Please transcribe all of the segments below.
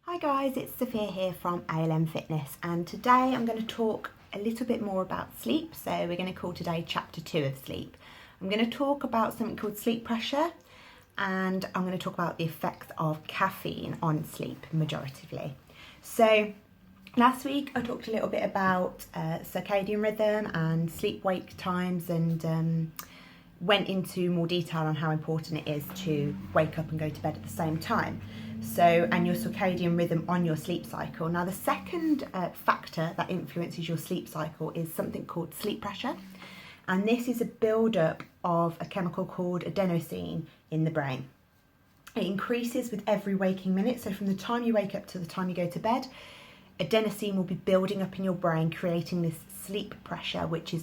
Hi guys, it's Sophia here from ALM Fitness, and today I'm going to talk a little bit more about sleep. So we're going to call today chapter 2 of sleep. I'm going to talk about something called sleep pressure, and I'm going to talk about the effects of caffeine on sleep majoritively. So last week I talked a little bit about circadian rhythm and sleep-wake times, and went into more detail on how important it is to wake up and go to bed at the same time. So, and your circadian rhythm on your sleep cycle. Now, the second factor that influences your sleep cycle is something called sleep pressure. And this is a build-up of a chemical called adenosine in the brain. It increases with every waking minute. So from the time you wake up to the time you go to bed, adenosine will be building up in your brain, creating this sleep pressure, which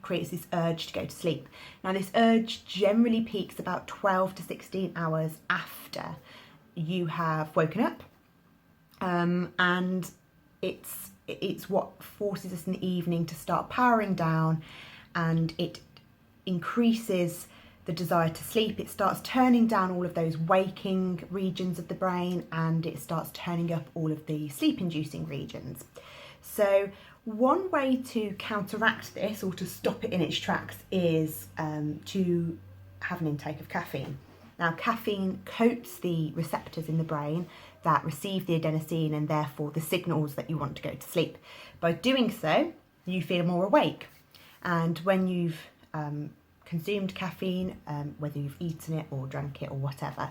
creates this urge to go to sleep. Now, this urge generally peaks about 12 to 16 hours after you have woken up, and it's what forces us in the evening to start powering down, and it increases the desire to sleep. It starts turning down all of those waking regions of the brain, and it starts turning up all of the sleep-inducing regions. So one way to counteract this, or to stop it in its tracks, is to have an intake of caffeine. Now, caffeine coats the receptors in the brain that receive the adenosine and therefore the signals that you want to go to sleep. By doing so, you feel more awake. And when you've consumed caffeine, whether you've eaten it or drank it or whatever,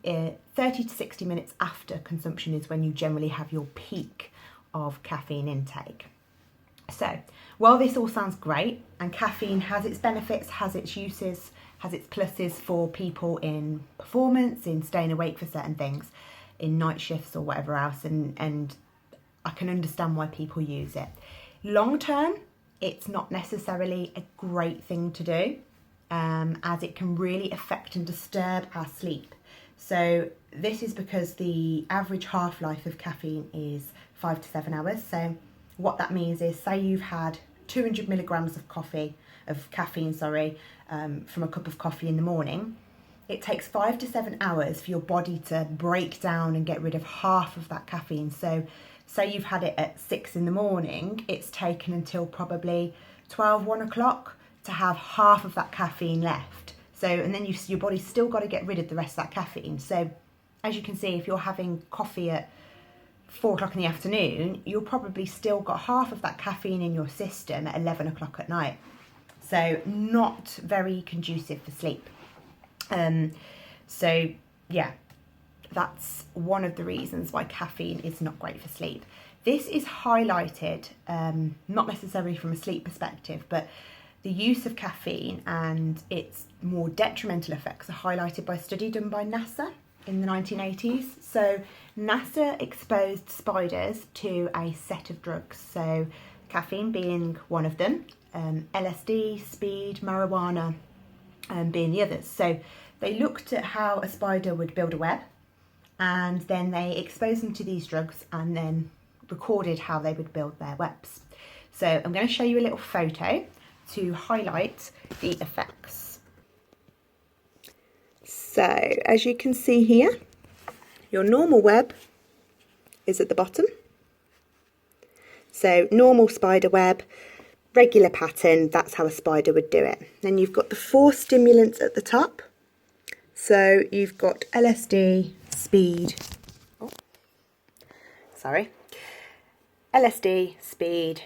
30 to 60 minutes after consumption is when you generally have your peak of caffeine intake. So, while this all sounds great, and caffeine has its benefits, has its uses, has its pluses for people in performance, in staying awake for certain things, in night shifts or whatever else, and I can understand why people use it. Long term, it's not necessarily a great thing to do, as it can really affect and disturb our sleep. So this is because the average half-life of caffeine is 5 to 7 hours. So what that means is, say you've had 200 milligrams of caffeine, from a cup of coffee in the morning. It takes 5 to 7 hours for your body to break down and get rid of half of that caffeine. So say you've had it at 6 in the morning, it's taken until probably 12, 1 o'clock to have half of that caffeine left. So, and then your body's still got to get rid of the rest of that caffeine. So as you can see, if you're having coffee at 4 o'clock in the afternoon, you'll probably still got half of that caffeine in your system at 11 o'clock at night. So not very conducive for sleep. So yeah, that's one of the reasons why caffeine is not great for sleep. This is highlighted, not necessarily from a sleep perspective, but the use of caffeine and its more detrimental effects are highlighted by a study done by NASA in the 1980s. So NASA exposed spiders to a set of drugs, so caffeine being one of them, LSD, speed, marijuana being the others. So they looked at how a spider would build a web, and then they exposed them to these drugs and then recorded how they would build their webs. So I'm going to show you a little photo to highlight the effects. So as you can see here, your normal web is at the bottom. So normal spider web, regular pattern, that's how a spider would do it. Then you've got the 4 stimulants at the top. So you've got LSD, speed, LSD, speed,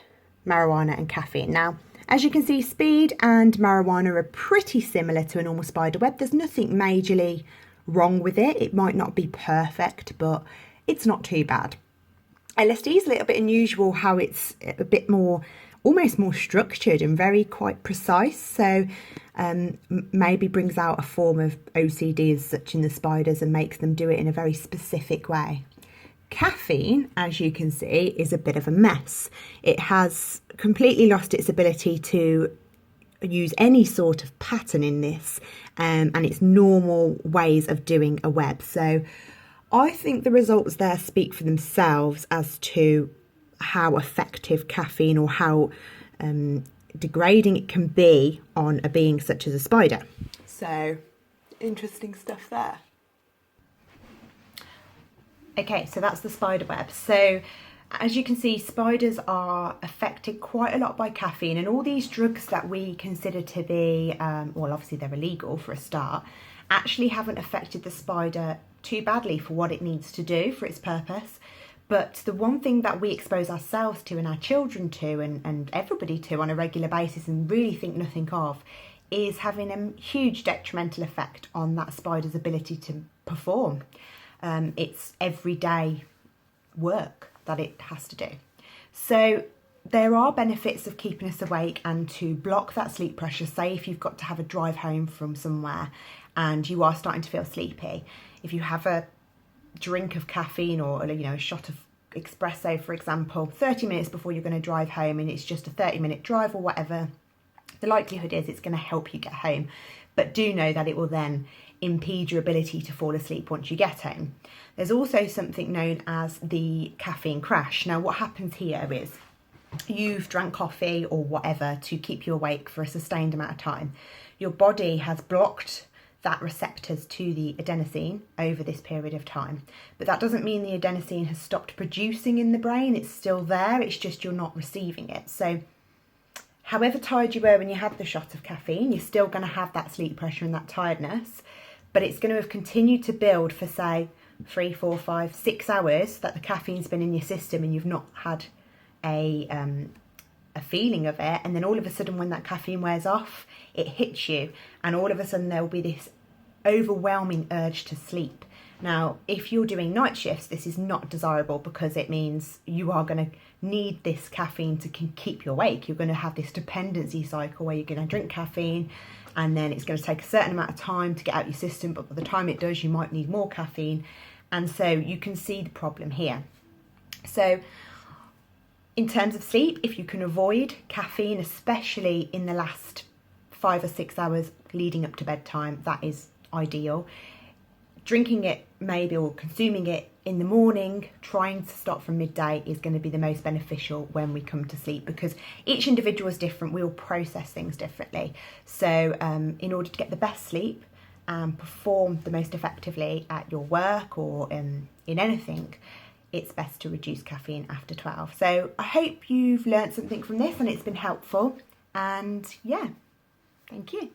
marijuana and caffeine. Now, as you can see, speed and marijuana are pretty similar to a normal spider web. There's nothing majorly wrong with it. It might not be perfect, but it's not too bad. LSD is a little bit unusual, how it's a bit more, almost more structured and very quite precise. So maybe brings out a form of OCD as such in the spiders and makes them do it in a very specific way. Caffeine, as you can see, is a bit of a mess. It has completely lost its ability to use any sort of pattern in this and its normal ways of doing a web. So I think the results there speak for themselves as to how effective caffeine, or how degrading it can be on a being such as a spider. So interesting stuff there. Okay, so that's the spider web. So as you can see, spiders are affected quite a lot by caffeine, and all these drugs that we consider to be, well, obviously they're illegal for a start, actually haven't affected the spider too badly for what it needs to do for its purpose. But the one thing that we expose ourselves to and our children to and everybody to on a regular basis and really think nothing of is having a huge detrimental effect on that spider's ability to perform its everyday work that it has to do. So there are benefits of keeping us awake and to block that sleep pressure. Say if you've got to have a drive home from somewhere and you are starting to feel sleepy, if you have a drink of caffeine or a shot of espresso, for example, 30 minutes before you're going to drive home, and it's just a 30-minute drive or whatever, the likelihood is it's going to help you get home. But do know that it will then impede your ability to fall asleep once you get home. There's also something known as the caffeine crash. Now what happens here is you've drank coffee or whatever to keep you awake for a sustained amount of time. Your body has blocked that receptors to the adenosine over this period of time. But that doesn't mean the adenosine has stopped producing in the brain. It's still there, it's just you're not receiving it. So however tired you were when you had the shot of caffeine, you're still going to have that sleep pressure and that tiredness, but it's going to have continued to build for, say, 3, 4, 5, 6 hours that the caffeine's been in your system and you've not had a feeling of it. And then all of a sudden when that caffeine wears off, it hits you, and all of a sudden there will be this overwhelming urge to sleep. Now, if you're doing night shifts, this is not desirable because it means you are going to need this caffeine to keep you awake. You're going to have this dependency cycle where you're going to drink caffeine and then it's going to take a certain amount of time to get out your system, but by the time it does, you might need more caffeine. And so you can see the problem here. So in terms of sleep, if you can avoid caffeine, especially in the last 5 or 6 hours leading up to bedtime, that is ideal. Drinking it maybe or consuming it in the morning, trying to stop from midday, is going to be the most beneficial when we come to sleep, because each individual is different. We all process things differently. So in order to get the best sleep and perform the most effectively at your work or in anything, it's best to reduce caffeine after 12. So I hope you've learned something from this and it's been helpful. And yeah, thank you.